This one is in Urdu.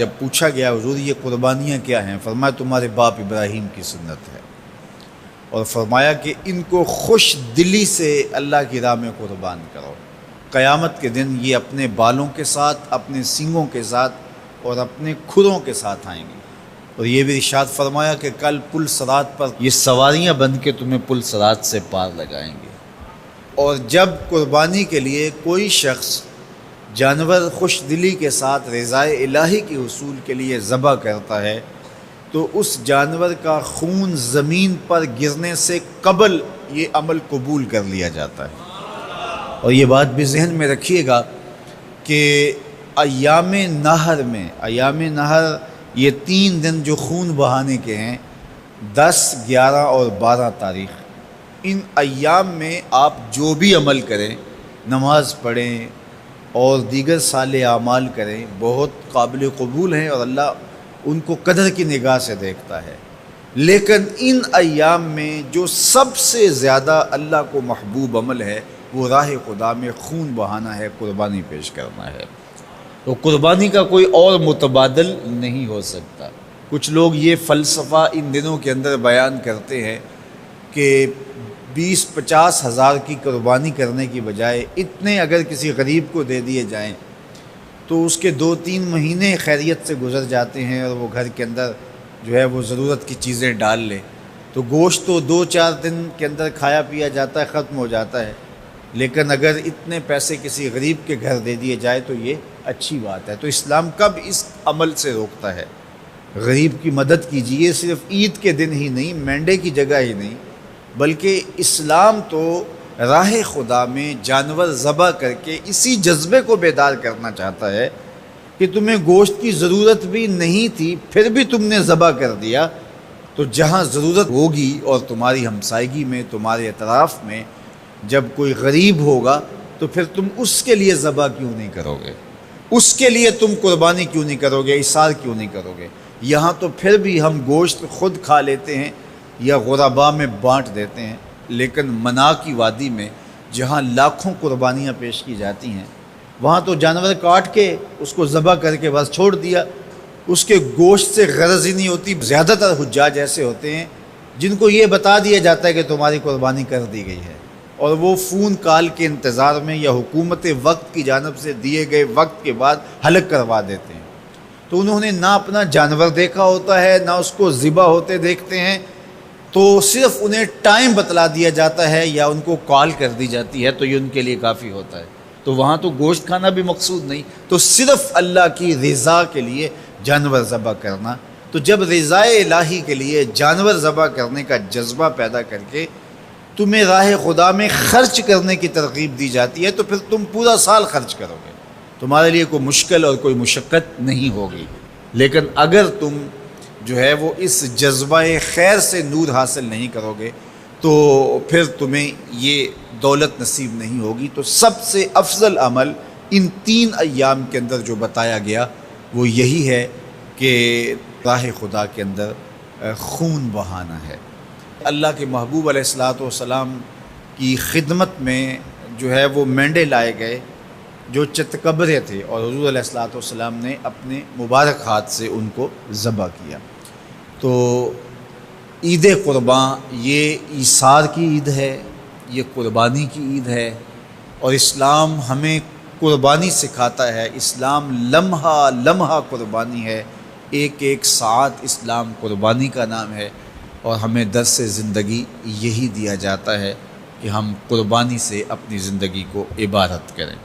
جب پوچھا گیا حضور یہ قربانیاں کیا ہیں، فرمایا تمہارے باپ ابراہیم کی سنت ہے، اور فرمایا کہ ان کو خوش دلی سے اللہ کی راہ میں قربان کرو، قیامت کے دن یہ اپنے بالوں کے ساتھ، اپنے سینگوں کے ساتھ اور اپنے کھروں کے ساتھ آئیں گے۔ اور یہ بھی ارشاد فرمایا کہ کل پل صراط پر یہ سواریاں بن کے تمہیں پل صراط سے پار لگائیں گے۔ اور جب قربانی کے لیے کوئی شخص جانور خوش دلی کے ساتھ رضائے الہی کے حصول کے لیے ذبح کرتا ہے تو اس جانور کا خون زمین پر گرنے سے قبل یہ عمل قبول کر لیا جاتا ہے۔ اور یہ بات بھی ذہن میں رکھیے گا کہ ایام نہر یہ 3 دن جو خون بہانے کے ہیں، 10، 11 اور 12 تاریخ، ان ایام میں آپ جو بھی عمل کریں، نماز پڑھیں اور دیگر صالح اعمال کریں، بہت قابل قبول ہیں اور اللہ ان کو قدر کی نگاہ سے دیکھتا ہے۔ لیکن ان ایام میں جو سب سے زیادہ اللہ کو محبوب عمل ہے وہ راہ خدا میں خون بہانا ہے، قربانی پیش کرنا ہے۔ تو قربانی کا کوئی اور متبادل نہیں ہو سکتا۔ کچھ لوگ یہ فلسفہ ان دنوں کے اندر بیان کرتے ہیں کہ 20-50 ہزار کی قربانی کرنے کی بجائے اتنے اگر کسی غریب کو دے دیے جائیں تو اس کے 2-3 مہینے خیریت سے گزر جاتے ہیں اور وہ گھر کے اندر جو ہے وہ ضرورت کی چیزیں ڈال لے، تو گوشت تو 2-4 دن کے اندر کھایا پیا جاتا ہے، ختم ہو جاتا ہے۔ لیکن اگر اتنے پیسے کسی غریب کے گھر دے دیے جائے تو یہ اچھی بات ہے۔ تو اسلام کب اس عمل سے روکتا ہے؟ غریب کی مدد کیجیے، صرف عید کے دن ہی نہیں، مینڈے کی جگہ ہی نہیں، بلکہ اسلام تو راہ خدا میں جانور ذبح کر کے اسی جذبے کو بیدار کرنا چاہتا ہے کہ تمہیں گوشت کی ضرورت بھی نہیں تھی پھر بھی تم نے ذبح کر دیا، تو جہاں ضرورت ہوگی اور تمہاری ہمسائیگی میں، تمہارے اطراف میں جب کوئی غریب ہوگا تو پھر تم اس کے لیے ذبح کیوں نہیں کرو گے؟ اس کے لیے تم قربانی کیوں نہیں کرو گے؟ اِیثار کیوں نہیں کرو گے؟ یہاں تو پھر بھی ہم گوشت خود کھا لیتے ہیں یا غرباء میں بانٹ دیتے ہیں، لیکن منا کی وادی میں جہاں لاکھوں قربانیاں پیش کی جاتی ہیں وہاں تو جانور کاٹ کے اس کو ذبح کر کے بس چھوڑ دیا، اس کے گوشت سے غرض ہی نہیں ہوتی۔ زیادہ تر حجاج ایسے ہوتے ہیں جن کو یہ بتا دیا جاتا ہے کہ تمہاری قربانی کر دی گئی ہے، اور وہ فون کال کے انتظار میں یا حکومت وقت کی جانب سے دیے گئے وقت کے بعد حلق کروا دیتے ہیں۔ تو انہوں نے نہ اپنا جانور دیکھا ہوتا ہے، نہ اس کو ذبح ہوتے دیکھتے ہیں، تو صرف انہیں ٹائم بتلا دیا جاتا ہے یا ان کو کال کر دی جاتی ہے تو یہ ان کے لیے کافی ہوتا ہے۔ تو وہاں تو گوشت کھانا بھی مقصود نہیں، تو صرف اللہ کی رضا کے لیے جانور ذبح کرنا۔ تو جب رضائے الہی کے لیے جانور ذبح کرنے کا جذبہ پیدا کر کے تمہیں راہ خدا میں خرچ کرنے کی ترغیب دی جاتی ہے تو پھر تم پورا سال خرچ کرو گے، تمہارے لیے کوئی مشکل اور کوئی مشقت نہیں ہوگی۔ لیکن اگر تم جو ہے وہ اس جذبہ خیر سے نور حاصل نہیں کرو گے تو پھر تمہیں یہ دولت نصیب نہیں ہوگی۔ تو سب سے افضل عمل ان 3 ایام کے اندر جو بتایا گیا وہ یہی ہے کہ راہ خدا کے اندر خون بہانا ہے۔ اللہ کے محبوب علیہ الصلاۃ والسلام کی خدمت میں جو ہے وہ مینڈے لائے گئے جو چتکبرے تھے، اور حضور علیہ الصلاۃ والسلام نے اپنے مبارک ہاتھ سے ان کو ذبح کیا۔ تو عید قرباں یہ ایثار کی عید ہے، یہ قربانی کی عید ہے، اور اسلام ہمیں قربانی سکھاتا ہے۔ اسلام لمحہ لمحہ قربانی ہے، ایک ایک ساعت اسلام قربانی کا نام ہے، اور ہمیں درس زندگی یہی دیا جاتا ہے کہ ہم قربانی سے اپنی زندگی کو عبادت کریں۔